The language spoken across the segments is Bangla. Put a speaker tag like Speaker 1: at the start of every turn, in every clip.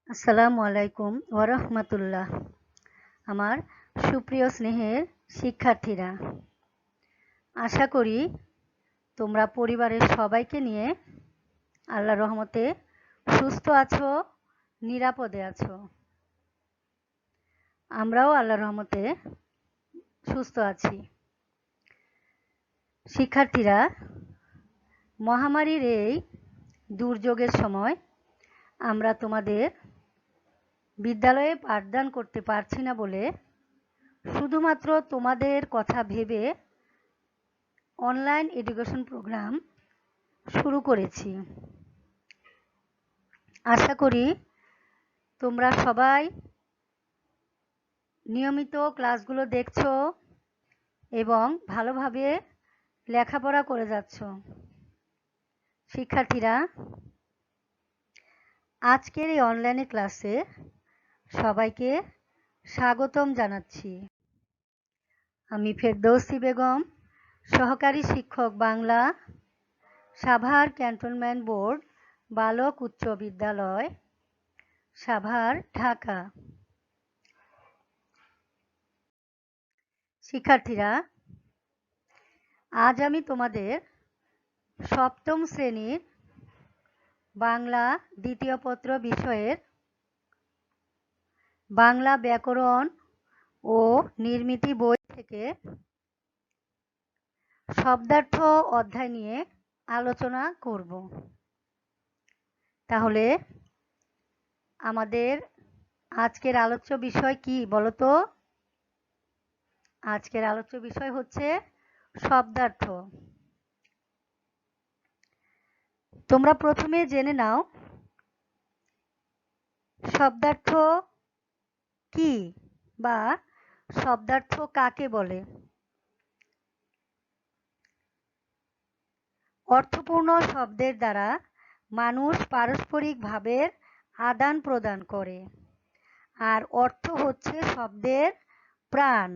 Speaker 1: আসসালামু আলাইকুম ওয়া রাহমাতুল্লাহ। আমার সুপ্রিয় স্নেহের শিক্ষার্থীরা, আশা করি তোমরা পরিবারের সবাইকে নিয়ে আল্লাহর রহমতে সুস্থ আছো, নিরাপদে আছো। আমরাও আল্লাহর রহমতে সুস্থ আছি। শিক্ষার্থীরা, মহামারীর এই দুর্যোগের সময় আমরা তোমাদের বিদ্যালয়ে পাঠদান করতে পারছি না বলে শুধুমাত্র তোমাদের কথা ভেবে অনলাইন এডুকেশন প্রোগ্রাম শুরু করেছি। আশা করি তোমরা সবাই নিয়মিত ক্লাসগুলো দেখছো এবং ভালোভাবে লেখাপড়া করে যাচ্ছ। শিক্ষার্থীরা, আজকের এই অনলাইনে ক্লাসে সবাইকে স্বাগতম জানাচ্ছি। আমি ফেরদৌসী বেগম, সহকারী শিক্ষক বাংলা, সাভার ক্যান্টনমেন্ট বোর্ড বালক উচ্চ বিদ্যালয়, সাভার, ঢাকা। শিক্ষার্থীরা, আজ আমি তোমাদের সপ্তম শ্রেণীর বাংলা দ্বিতীয় পত্র বিষয়ের বাংলা ব্যাকরণ ও নির্মিতি বই থেকে শব্দার্থ অধ্যায় নিয়ে আলোচনা করব। তাহলে আমাদের আজকের আলোচ্য বিষয় কি বলো তো? আজকের আলোচ্য বিষয় হচ্ছে শব্দার্থ। তোমরা প্রথমে জেনে নাও শব্দার্থ কি বা শব্দার্থ কাকে বলে। অর্থপূর্ণ শব্দের দ্বারা মানুষ পারস্পরিক ভাবের আদান প্রদান করে, আর অর্থ হচ্ছে শব্দের প্রাণ।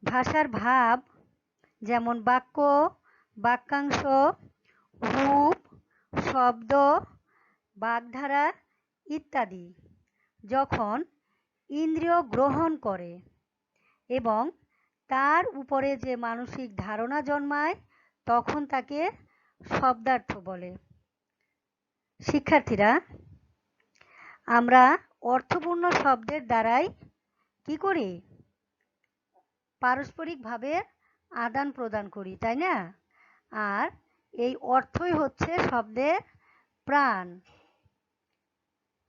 Speaker 1: ভাষার ভাব যেমন বাক্য, বাক্যাংশ, রূপ, শব্দ, বাগধারা ইত্যাদি যখন ইন্দ্রিয় গ্রহণ করে এবং তার উপরে যে মানসিক ধারণা জন্মায় তখন তাকে শব্দার্থ বলে। শিক্ষার্থীরা, আমরা অর্থপূর্ণ শব্দের দ্বারাই কি করি? পারস্পরিকভাবে আদান প্রদান করি, তাই না? আর এই অর্থই হচ্ছে শব্দের প্রাণ।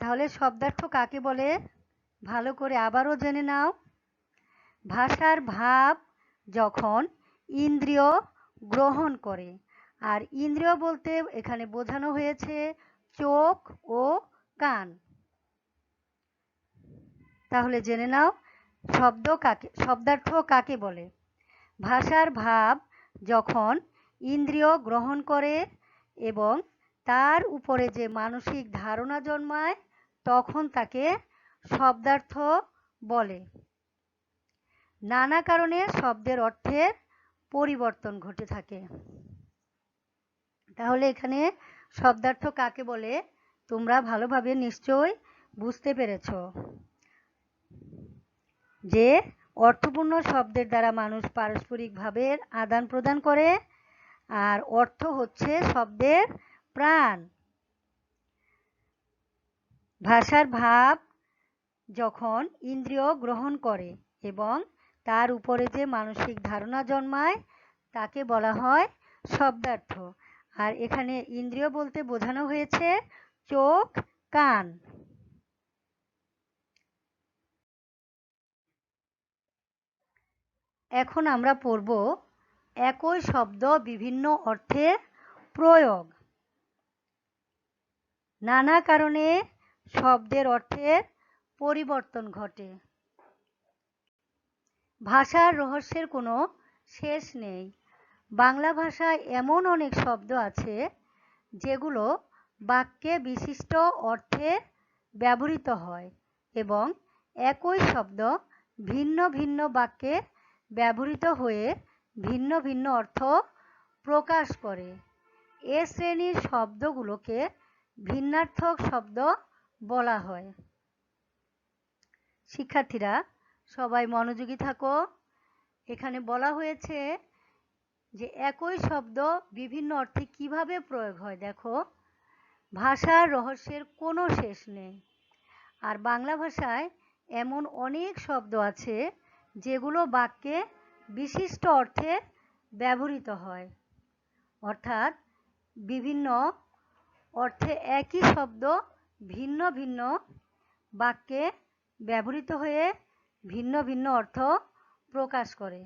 Speaker 1: তাহলে শব্দার্থ কাকে বলে ভালো করে আবারও জেনে নাও। ভাষার ভাব যখন ইন্দ্রিয় গ্রহণ করে, আর ইন্দ্রিয় বলতে এখানে বোঝানো হয়েছে চোখ ও কান। তাহলে জেনে নাও শব্দার্থ কাকে বলে। ভাষার ভাব যখন ইন্দ্রিয় গ্রহণ করে এবং তার উপরে যে মানসিক ধারণা জন্মায় তখন তাকে শব্দার্থ বলে। নানা কারণে শব্দের অর্থের পরিবর্তন ঘটে থাকে। তাহলে এখানে শব্দার্থ কাকে বলে তোমরা ভালোভাবে নিশ্চয়ই বুঝতে পেরেছ যে অর্থপূর্ণ শব্দের দ্বারা মানুষ পারস্পরিক ভাবের আদান প্রদান করে, আর অর্থ হচ্ছে শব্দের প্রাণ। ভাষার ভাব যখন ইন্দ্রিয় গ্রহণ করে এবং তার উপরে যে মানসিক ধারণা জন্মায় তাকে বলা হয় শব্দার্থ। আর এখানে ইন্দ্রিয় বলতে বোঝানো হয়েছে চোখ, কান। এখন আমরা পড়ব একই শব্দ বিভিন্ন অর্থে প্রয়োগ। নানা কারণে শব্দের অর্থের পরিবর্তন ঘটে। ভাষার রহস্যের কোনো শেষ নেই। বাংলা ভাষায় এমন অনেক শব্দ আছে যেগুলো বাক্যে বিশিষ্ট অর্থে ব্যবহৃত হয় এবং একই শব্দ ভিন্ন ভিন্ন বাক্যে ব্যবহৃত হয়ে ভিন্ন ভিন্ন অর্থ প্রকাশ করে। এ শ্রেণীর শব্দগুলোকে ভিন্নার্থক শব্দ বলা হয়। শিক্ষার্থীরা সবাই মনোযোগী থাকো। এখানে বলা হয়েছে যে একই শব্দ বিভিন্ন অর্থে কিভাবে প্রয়োগ হয়। দেখো, ভাষার রহস্যের কোনো শেষ নেই। আর বাংলা ভাষায় এমন অনেক শব্দ আছে যেগুলো বাক্যে বিশিষ্ট অর্থে ব্যবহৃত হয়। অর্থাৎ বিভিন্ন অর্থে একই শব্দ ভিন্ন ভিন্ন বাক্যে ব্যবহৃত হয়ে ভিন্ন ভিন্ন অর্থ প্রকাশ করে।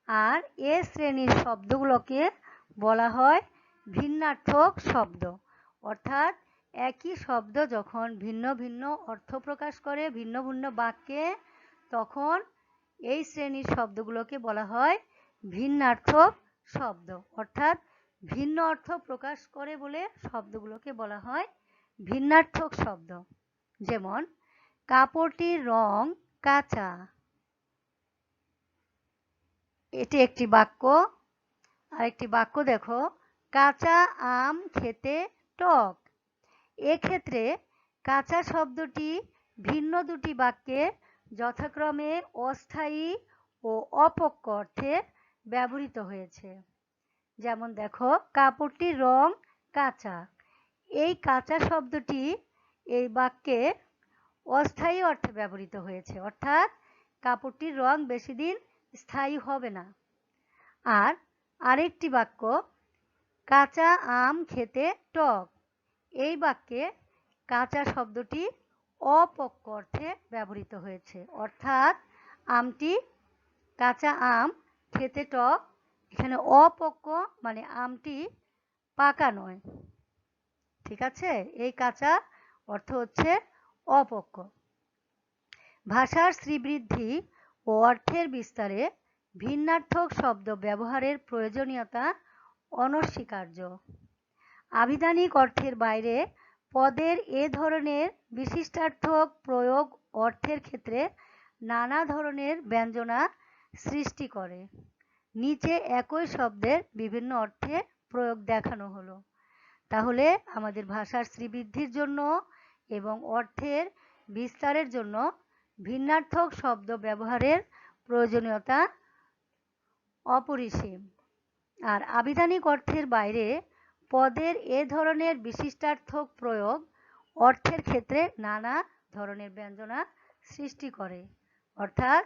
Speaker 1: আর এ শ্রেণীর শব্দগুলোকে বলা হয় ভিন্নার্থক শব্দ। অর্থাৎ একই শব্দ যখন ভিন্ন ভিন্ন অর্থ প্রকাশ করে ভিন্ন ভিন্ন বাক্যে, তখন এই শ্রেণীর শব্দগুলোকে বলা হয় ভিন্নার্থক শব্দ। অর্থাৎ ভিন্ন অর্থ প্রকাশ করে বলে শব্দগুলোকে বলা হয় ভিন্নার্থক শব্দ। যেমন, কাপড়টির রং কাঁচা, এটি একটি বাক্য। আরেকটি বাক্য দেখো, কাঁচা আম খেতে টক। এক্ষেত্রে কাঁচা শব্দটি ভিন্ন দুটি বাক্যে যথাক্রমে অস্থায়ী ও অপক্ষ অর্থে ব্যবহৃত হয়েছে। যেমন দেখো, কাপড়টির রং কাঁচা। এই কাঁচা শব্দটি এই বাক্যে অস্থায়ী অর্থে ব্যবহৃত হয়েছে। অর্থাৎ কাপড়টির রং বেশি দিন স্থায়ী হবে না। আর আরেকটি বাক্য, কাঁচা আম খেতে টক। এই বাক্যে কাঁচা শব্দটি অপক্ব অর্থে ব্যবহৃত হয়েছে। অর্থাৎ আমটি, কাঁচা আম খেতে টক, এখানে অপক্ব মানে আমটি পাকা নয়। ঠিক আছে, এই কাঁচা অর্থ হচ্ছে অপক্ব। ভাষার শ্রীবৃদ্ধি ও অর্থের বিস্তারে ভিন্নার্থক শব্দ ব্যবহারের প্রয়োজনীয়তা অনস্বীকার্য। আভিধানিক অর্থের বাইরে পদের এ ধরনের বিশিষ্টার্থক প্রয়োগ অর্থের ক্ষেত্রে নানা ধরনের ব্যঞ্জনা সৃষ্টি করে। নিচে একই শব্দের বিভিন্ন অর্থে প্রয়োগ দেখানো হলো। তাহলে আমাদের ভাষার শ্রীবৃদ্ধির জন্য এবং অর্থের বিস্তারের জন্য ভিন্নার্থক শব্দ ব্যবহারের প্রয়োজনীয়তা অপরিসীম। আর আভিধানিক অর্থের বাইরে পদের এ ধরনের বিশিষ্টার্থক প্রয়োগ অর্থের ক্ষেত্রে নানা ধরনের ব্যঞ্জনা সৃষ্টি করে। অর্থাৎ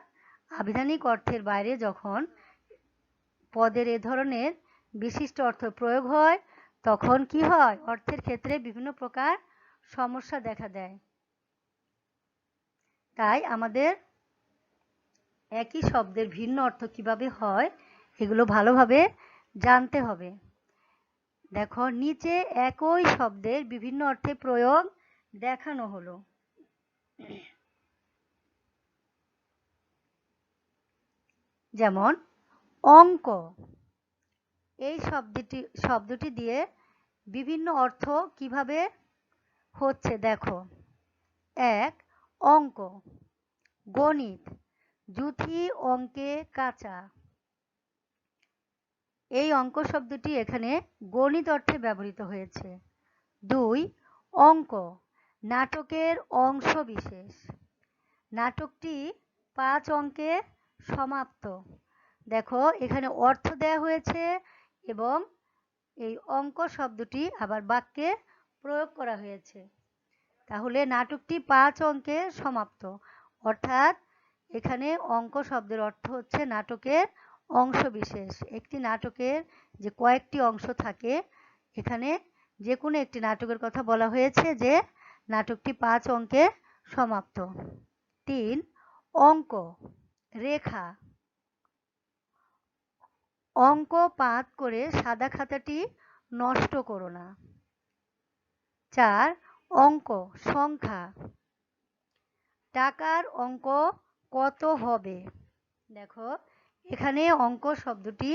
Speaker 1: আভিধানিক অর্থের বাইরে যখন পদের এ ধরনের বিশিষ্ট অর্থ প্রয়োগ হয়, তখন কি হয়? অর্থের ক্ষেত্রে বিভিন্ন প্রকার সমস্যা দেখা দেয়। তাই আমাদের একই শব্দের ভিন্ন অর্থ কিভাবে হয় এগুলো ভালোভাবে জানতে হবে। দেখো, নিচে একই শব্দের বিভিন্ন অর্থে প্রয়োগ দেখানো হলো। যেমন অঙ্ক, এই শব্দটি দিয়ে বিভিন্ন অর্থ কিভাবে হচ্ছে দেখো। এক, অঙ্ক। গণিত, জুথি অঙ্কে কাঁচা। এই অঙ্ক শব্দটি এখানে গণিত অর্থে ব্যবহৃত হয়েছে। দুই, অঙ্ক, নাটকের অংশ বিশেষ। নাটকটি 5 অঙ্কে সমাপ্ত। দেখো, এখানে অর্থ দেয়া হয়েছে এবং এই অঙ্ক শব্দটি আবার বাক্যে প্রয়োগ করা হয়েছে। তাহলে নাটকটি 5 অঙ্কে সমাপ্ত। অর্থাৎ এখানে অঙ্ক শব্দের অর্থ হচ্ছে নাটকের অংশ বিশেষ। একটি নাটকের যে কয়েকটি অংশ থাকে, এখানে যে কোনো একটি নাটকের কথা বলা হয়েছে যে নাটকটি 5 অঙ্কে সমাপ্ত। 3, অঙ্ক, রেখা। অঙ্ক 5 করে সাদা খাতাটি নষ্ট করো না। 4, অঙ্ক, সংখ্যা। টাকার অঙ্ক কত হবে? দেখো, এখানে অঙ্ক শব্দটি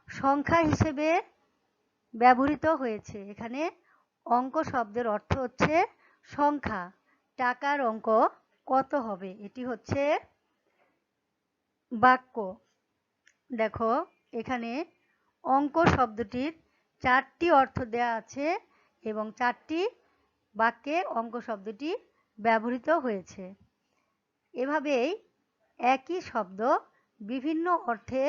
Speaker 1: সংখ্যা হিসেবে ব্যবহৃত হয়েছে। এখানে অঙ্ক শব্দের অর্থ হচ্ছে সংখ্যা। টাকার অঙ্ক কত হবে, এটি হচ্ছে বাক্য। দেখো এখানে অঙ্ক শব্দটির 4টি অর্থ দেয়া আছে এবং 4টি বাক্যে অঙ্ক শব্দটি ব্যবহৃত হয়েছে। এভাবেই একই শব্দ বিভিন্ন অর্থে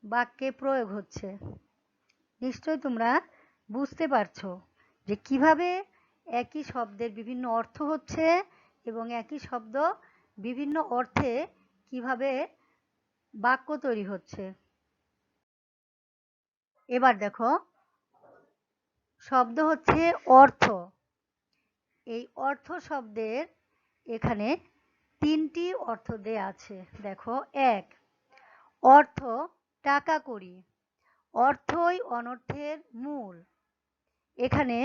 Speaker 1: বাক্যে প্রয়োগ হচ্ছে। নিশ্চয়ই তোমরা বুঝতে পারছো যে কিভাবে একই শব্দের বিভিন্ন অর্থ হচ্ছে এবং একই শব্দ বিভিন্ন অর্থে কিভাবে বাক্য তৈরি হচ্ছে। এবার দেখো শব্দ হচ্ছে অর্থ। এই অর্থ শব্দের এখানে 3টি অর্থ দেয়া আছে। দেখো, 1 অর্থ টাকা কড়ি, অর্থই অনর্থের মূল। এখানে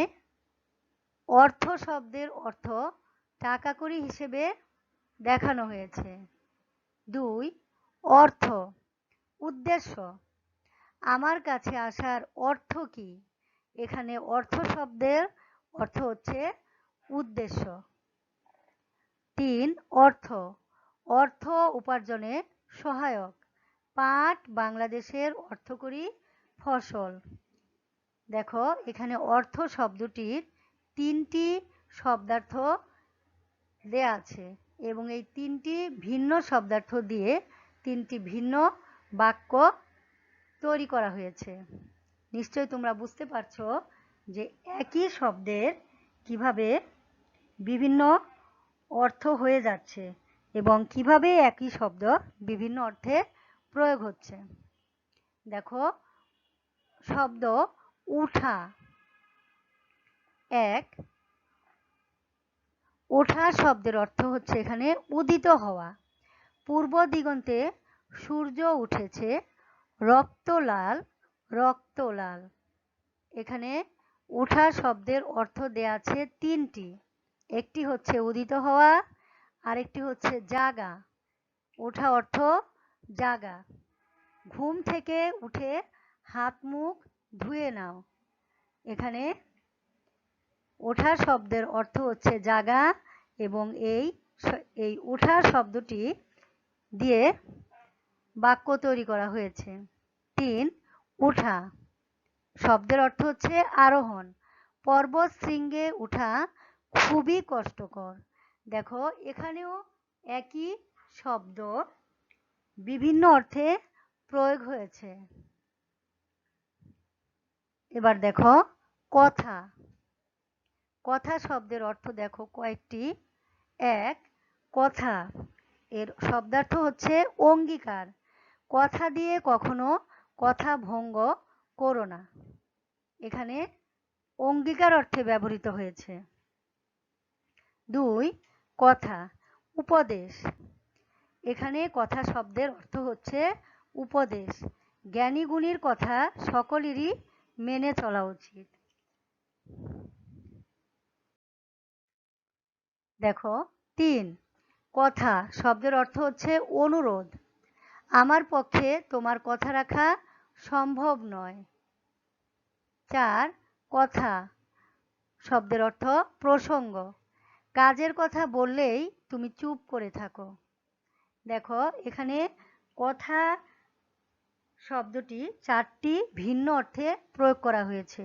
Speaker 1: অর্থ শব্দের অর্থ টাকা কড়ি হিসেবে দেখানো হয়েছে। 2 অর্থ উদ্দেশ্য, আমার কাছে আসার অর্থ কি? এখানে অর্থ শব্দের অর্থ হচ্ছে উদ্দেশ্য। 3 অর্থ, অর্থ উপার্জনে সহায়ক, পাট বাংলাদেশের অর্থকরী ফসল। দেখো এখানে অর্থ শব্দটির 3টি শব্দার্থ দেয়া আছে এবং এই 3টি ভিন্ন শব্দার্থ দিয়ে 3টি ভিন্ন বাক্য তৈরি করা হয়েছে। নিশ্চয়ই তোমরা বুঝতে পারছো যে একই শব্দের কিভাবে বিভিন্ন অর্থ হয়ে যাচ্ছে এবং কিভাবে একই শব্দ বিভিন্ন অর্থে প্রয়োগ হচ্ছে। দেখো শব্দ উঠা। 1 ওঠা শব্দের অর্থ হচ্ছে এখানে উদিত হওয়া। পূর্ব দিগন্তে সূর্য উঠেছে, রক্ত লাল, রক্ত লাল। এখানে ওঠা শব্দের অর্থ দেয়া আছে 3টি। একটি হচ্ছে উদিত হওয়া, আরেকটি হচ্ছে জাগা। ওঠা অর্থ জাগা। ঘুম থেকে উঠে হাত মুখ ধুয়ে নাও। এখানে ওঠা শব্দের অর্থ হচ্ছে জাগা এবং এই ওঠা শব্দটি দিয়ে বাক্য তৈরি করা হয়েছে। 3 ওঠা শব্দের অর্থ হচ্ছে আরোহণ। পর্বত শৃঙ্গে ওঠা খুবই কষ্টকর। দেখো এখানেও একই শব্দ বিভিন্ন অর্থে প্রয়োগ হয়েছে। এবার দেখো কথা। কথা শব্দের অর্থ দেখো কয়েকটি। 1 কথা, এর শব্দার্থ হচ্ছে অঙ্গীকার। কথা দিয়ে কখনো কথা ভঙ্গ করো না। এখানে অঙ্গীকার অর্থে ব্যবহৃত হয়েছে। 2 কথা, উপদেশ। এখানে কথা শব্দের অর্থ হচ্ছে উপদেশ। জ্ঞানী গুণীর কথা সকলেরই মেনে চলা উচিত। দেখো 3 কথা শব্দের অর্থ হচ্ছে অনুরোধ। আমার পক্ষে তোমার কথা রাখা সম্ভব নয়। 4 কথা শব্দের অর্থ প্রসঙ্গ। কাজের কথা বললেই তুমি চুপ করে থাকো। দেখো এখানে কথা শব্দটি 4টি ভিন্ন অর্থে প্রয়োগ করা হয়েছে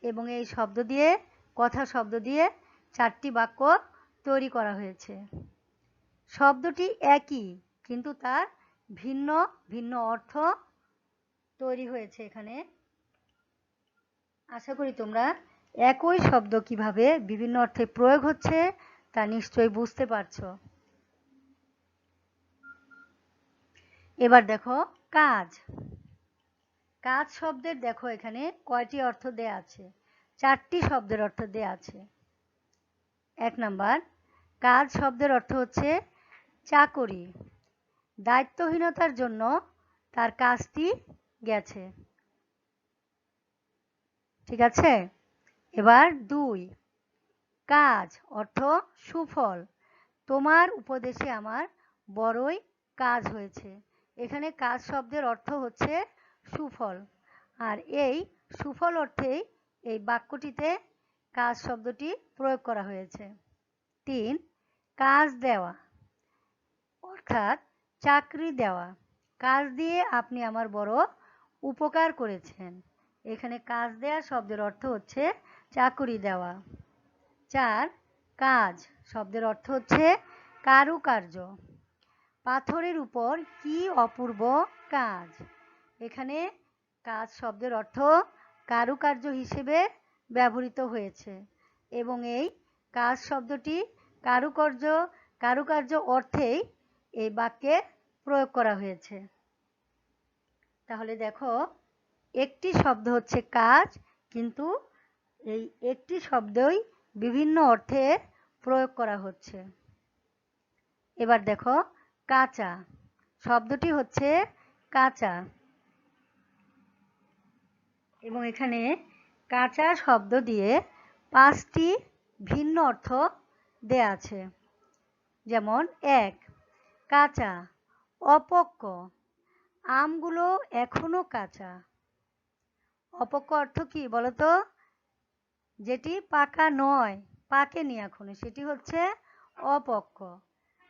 Speaker 1: এবং এই শব্দ দিয়ে কথা শব্দ দিয়ে 4টি বাক্য তৈরি করা হয়েছে। শব্দটি একই কিন্তু তার ভিন্ন ভিন্ন অর্থ তৈরি হয়েছে এখানে। আশা করি তোমরা একই শব্দ কিভাবে বিভিন্ন অর্থে প্রয়োগ হচ্ছে তা নিশ্চয়ই বুঝতে পারছো। এবার দেখো কাজ। কাজ শব্দের দেখো এখানে কয়টি অর্থ দেয়া আছে? 4টি শব্দের অর্থ দেয়া আছে। 1 নাম্বার, কাজ শব্দের অর্থ হচ্ছে চাকরি। দায়িত্বহীনতার জন্য তার কাজটি গেছে। ঠিক আছে? এবার 2 কাজ অর্থ সুফল। তোমার উপদেশে আমার বড়ই কাজ হয়েছে। এখানে কাজ শব্দের অর্থ হচ্ছে সুফল আর এই সুফল অর্থেই এই বাক্যটিতে কাজ শব্দটি প্রয়োগ করা হয়েছে। 3 কাজ দেওয়া অর্থাৎ চাকরি দেওয়া। কাজ দিয়ে আপনি আমার বড় উপকার করেছেন। এখানে কাজ দেয়া শব্দের অর্থ হচ্ছে চাকুরি দেওয়া। 4 কাজ শব্দের অর্থ হচ্ছে কারুকার্য। পাথরের উপর কি অপূর্ব কাজ। এখানে কাজ শব্দের অর্থ কারুকার্য হিসেবে ব্যবহৃত হয়েছে এবং এই কাজ শব্দটি কারুকার্য অর্থেই এই বাক্যে প্রয়োগ করা হয়েছে। তাহলে দেখো, একটি শব্দ হচ্ছে কাজ, কিন্তু এই একটি শব্দই বিভিন্ন অর্থে প্রয়োগ করা হচ্ছে। এবার দেখো, কাঁচা শব্দটি হচ্ছে কাঁচা এবং এখানে কাঁচা শব্দ দিয়ে 5টি ভিন্ন অর্থ দেয়া আছে। যেমন 1 কাঁচা, অপক্ক, আমগুলো এখনো কাঁচা। অপক্ক অর্থ কি বলতো? যেটি পাকা নয়, পাকেনি এখনো, সেটি হচ্ছে অপক্ক।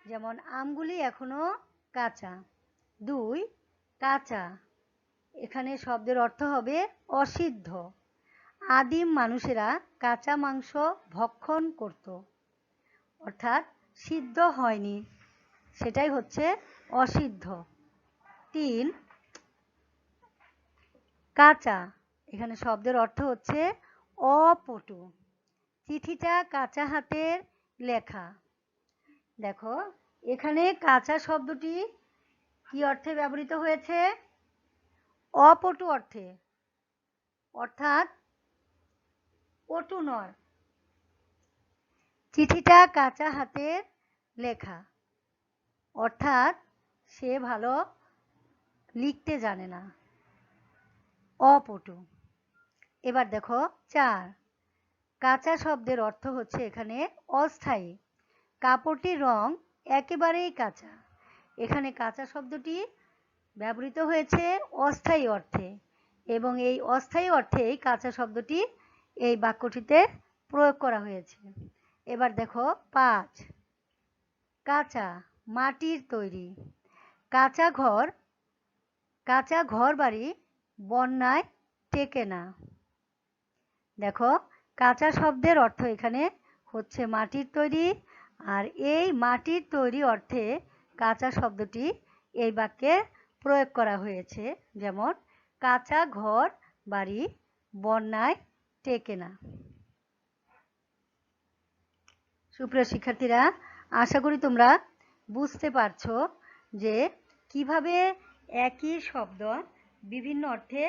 Speaker 1: যেমন আমগুলি এখনো কাঁচা। 2 কাঁচা, এখানে শব্দের অর্থ হবে অসিদ্ধ। আদিম মানুষেরা কাঁচা মাংস ভক্ষণ করত, অর্থাৎ সিদ্ধ হয়নি, সেটাই হচ্ছে অসিদ্ধ। 3 কাঁচা, এখানে শব্দের অর্থ হচ্ছে অপটু। চিঠিটা কাঁচা হাতের লেখা। দেখো, এখানে কাঁচা শব্দটি কি অর্থে ব্যবহৃত হয়েছে? অপটু অর্থে, অর্থাৎ পটু নয়। চিঠিটা কাঁচা হাতের লেখা, অর্থাৎ সে ভালো লিখতে জানে না, অপটু। এবার দেখো 4 কাঁচা শব্দের অর্থ হচ্ছে এখানে অস্থায়ী। কাপড়টির রং একেবারেই কাঁচা। এখানে কাঁচা শব্দটি ব্যবহৃত হয়েছে অস্থায়ী অর্থে এবং এই অস্থায়ী অর্থেই কাঁচা শব্দটি এই বাক্যটিতে প্রয়োগ করা হয়েছে। এবার দেখো 5 কাঁচা, মাটির তৈরি। কাঁচা ঘর বাড়ি বন্যায় টেকে না। দেখো, কাঁচা শব্দের অর্থ এখানে হচ্ছে মাটির তৈরি, আর এই মাটির তৈরি অর্থে কাঁচা শব্দটি এই বাক্যে প্রয়োগ করা হয়েছে। যেমন কাঁচা ঘর বাড়ি বন্যায় টেকে না। সুপ্রিয় শিক্ষার্থীরা, আশা করি তোমরা বুঝতে পারছো যে কিভাবে একই শব্দ বিভিন্ন অর্থে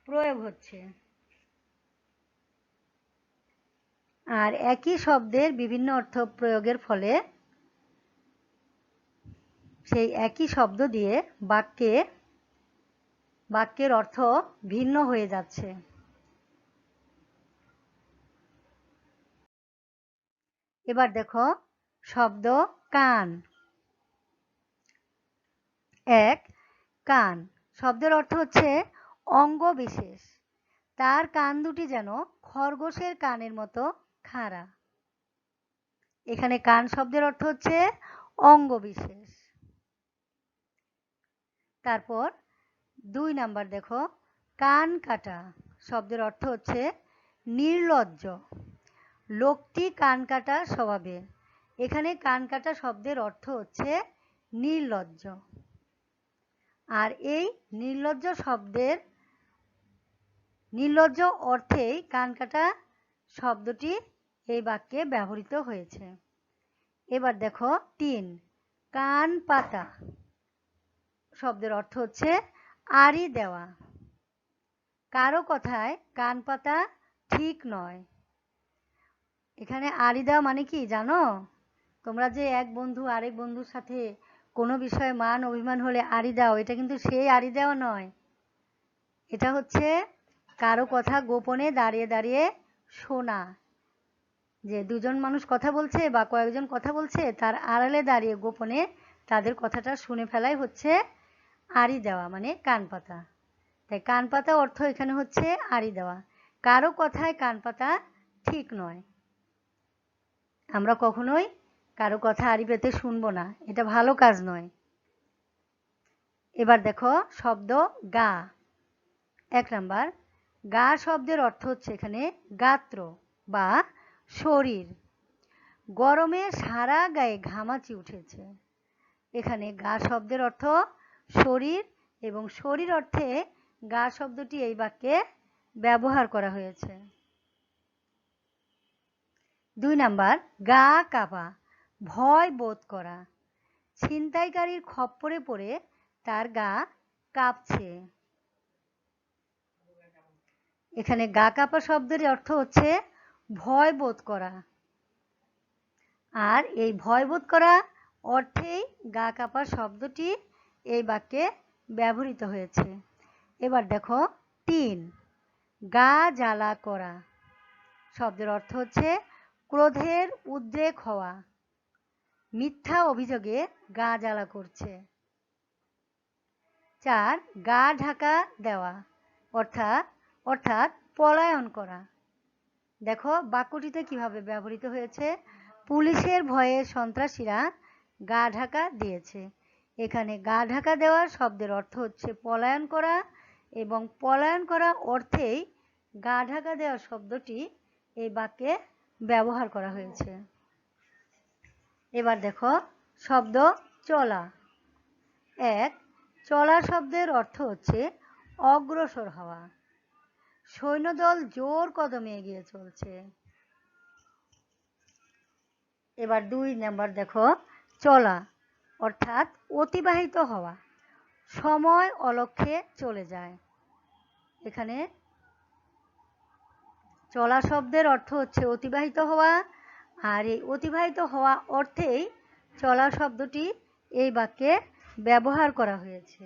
Speaker 1: প্রয়োগ হচ্ছে। আর একই শব্দের বিভিন্ন অর্থ প্রয়োগের ফলে সেই একই শব্দ দিয়ে বাক্যের অর্থ ভিন্ন হয়ে যাচ্ছে। এবার দেখো শব্দ কান। 1 কান শব্দের অর্থ হচ্ছে অঙ্গ বিশেষ। তার কান দুটি যেন খরগোশের কানের মতো খাড়া। এখানে কান শব্দের অর্থ হচ্ছে অঙ্গ বিশেষ। তারপর 2 নাম্বার দেখো, কান কাটা শব্দের অর্থ হচ্ছে নির্লজ্জ। লোকটি কান কাটা স্বভাবের। এখানে কান কাটা শব্দের অর্থ হচ্ছে নির্লজ্জ। আর এই নির্লজ্জ অর্থেই কান কাটা শব্দটি এই বাক্যে ব্যবহৃত হয়েছে। এবার দেখো 3 কান পাতা শব্দের অর্থ হচ্ছে আড়ি দেওয়া। কারো কথায় কান পাতা ঠিক নয়। এখানে আড়ি দেওয়া মানে কি জানো? তোমরা যে এক বন্ধু আরেক বন্ধুর সাথে কোনো বিষয়ে মান অভিমান হলে আড়ি দাও, এটা কিন্তু সেই আড়ি দেওয়া নয়। এটা হচ্ছে কারো কথা গোপনে দাঁড়িয়ে দাঁড়িয়ে শোনা। যে দুজন মানুষ কথা বলছে বা কয়েকজন কথা বলছে, তার আড়ালে দাঁড়িয়ে গোপনে তাদের কথাটা শুনে ফেলাই হচ্ছে আড়ি দেওয়া, মানে কান পাতা। তাই কান পাতা অর্থ এখানে হচ্ছে আড়ি দেওয়া। কারো কথায় কান পাতা ঠিক নয়। আমরা কখনোই কারো কথা আড়ি পেতে শুনবো না, এটা ভালো কাজ নয়। এবার দেখো শব্দ গা। 1 নাম্বার, গা শব্দের অর্থ হচ্ছে এখানে গাত্র বা শরীর। গরমে সারা গায়ে ঘামাচি উঠেছে। এখানে গা শব্দের অর্থ শরীর এবং শরীর অর্থে গা শব্দটি এই বাক্যে ব্যবহার করা হয়েছে। 2 নাম্বার, গা কাঁপা, ভয় বোধ করা। ছিনতাইকারীর খপ্পরে পড়ে তার গা কাঁপছে। এখানে গা কাঁপা শব্দের অর্থ হচ্ছে ভয় বোধ করা, আর এই ভয় বোধ করা অর্থেই গা কাঁপা শব্দটি এই বাক্যে ব্যবহৃত হয়েছে। এবার দেখো 3, গা জ্বালা করা শব্দের অর্থ হচ্ছে ক্রোধের উদ্রেক হওয়া, মিথ্যা অভিযোগে গা জ্বালা করছে। 4, গা ঢাকা দেওয়া অর্থাৎ পলায়ন করা। দেখো বাক্যটিতে কিভাবে ব্যবহৃত হয়েছে, পুলিশের ভয়ে সন্ত্রাসীরা গা ঢাকা দিয়েছে। এখানে গা ঢাকা দেওয়া শব্দের অর্থ হচ্ছে পলায়ন করা, এবং পলায়ন করা অর্থেই গা ঢাকা দেওয়া শব্দটি এই বাক্যে ব্যবহার করা হয়েছে। এবার দেখো শব্দ চলা। 1, চলা শব্দের অর্থ হচ্ছে অগ্রসর হওয়া। সৈন্যদল জোর কদমে এগিয়ে চলছে। এবার 2 নাম্বার দেখো চলা অর্থাৎ অতিবাহিত হওয়া, সময় অলক্ষে চলে যায়। এখানে চলা শব্দের অর্থ হচ্ছে অতিবাহিত হওয়া, আর এই অতিবাহিত হওয়া অর্থেই চলা শব্দটি এই বাক্যে ব্যবহার করা হয়েছে।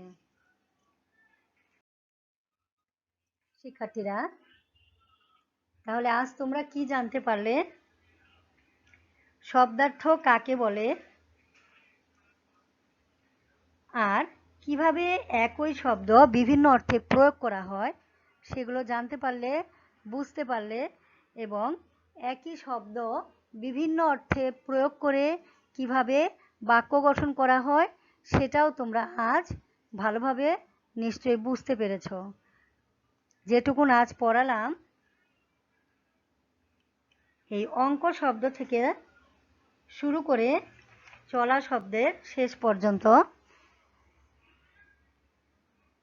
Speaker 1: শিক্ষার্থীরা, তাহলে আজ তোমরা কি জানতে পারলে? শব্দার্থ কাকে বলে আর কিভাবে একই শব্দ বিভিন্ন অর্থে প্রয়োগ করা হয় সেগুলো জানতে পারলে, বুঝতে পারলে, এবং একই শব্দ বিভিন্ন অর্থে প্রয়োগ করে কিভাবে বাক্য গঠন করা হয় সেটাও তোমরা আজ ভালোভাবে নিশ্চয়ই বুঝতে পেরেছ। যেটুকুন আজ পড়ালাম, এই অঙ্ক শব্দ থেকে শুরু করে চলা শব্দের শেষ পর্যন্ত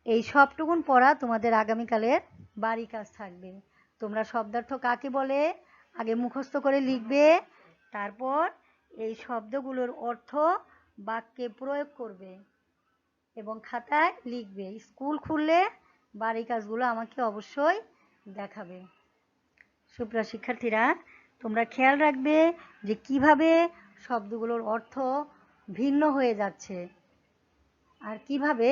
Speaker 1: এই সবটুকুন পড়া তোমাদের আগামীকালের বাড়ি কাজ থাকবে। তোমরা শব্দার্থ কাকে বলে আগে মুখস্থ করে লিখবে, তারপর এই শব্দগুলোর অর্থ বাক্যে প্রয়োগ করবে এবং খাতায় লিখবে। স্কুল খুললে বাড়ি কাজগুলো আমাকে অবশ্যই দেখাবে। সুপ্রিয় শিক্ষার্থীরা, তোমরা খেয়াল রাখবে যে কিভাবে শব্দগুলোর অর্থ ভিন্ন হয়ে যাচ্ছে আর কিভাবে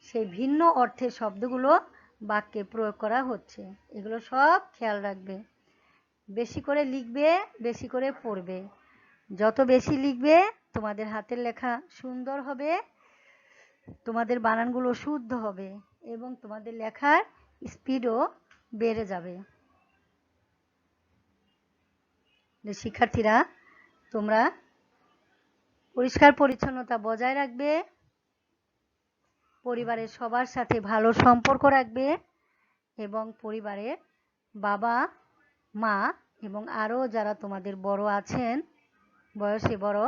Speaker 1: সেই ভিন্ন অর্থের শব্দগুলো বাক্যে প্রয়োগ করা হচ্ছে, এগুলো সব খেয়াল রাখবে। বেশি করে লিখবে, বেশি করে পড়বে। যত বেশি লিখবে তোমাদের হাতের লেখা সুন্দর হবে, তোমাদের বানানগুলো শুদ্ধ হবে এবং তোমাদের লেখার স্পিডও বেড়ে যাবে। শিক্ষার্থীরা, তোমরা পরিষ্কার পরিচ্ছন্নতা বজায় রাখবে, পরিবারের সবার সাথে ভালো সম্পর্ক রাখবে এবং পরিবারের বাবা মা এবং আরও যারা তোমাদের বড় আছেন, বয়সে বড়,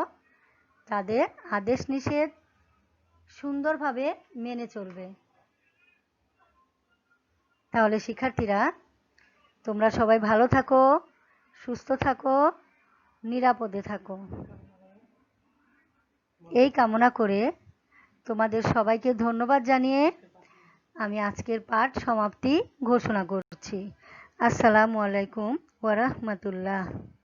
Speaker 1: তাদের আদেশ নিষেধ সুন্দরভাবে মেনে চলবে। তাহলে শিক্ষার্থীরা, তোমরা সবাই ভালো থাকো, সুস্থ থাকো, নিরাপদে থাকো, এই কামনা করে তোমাদের সবাইকে ধন্যবাদ জানিয়ে আমি আজকের পাঠ সমাপ্তি ঘোষণা করছি। আসসালামু আলাইকুম ওয়া রাহমাতুল্লাহ।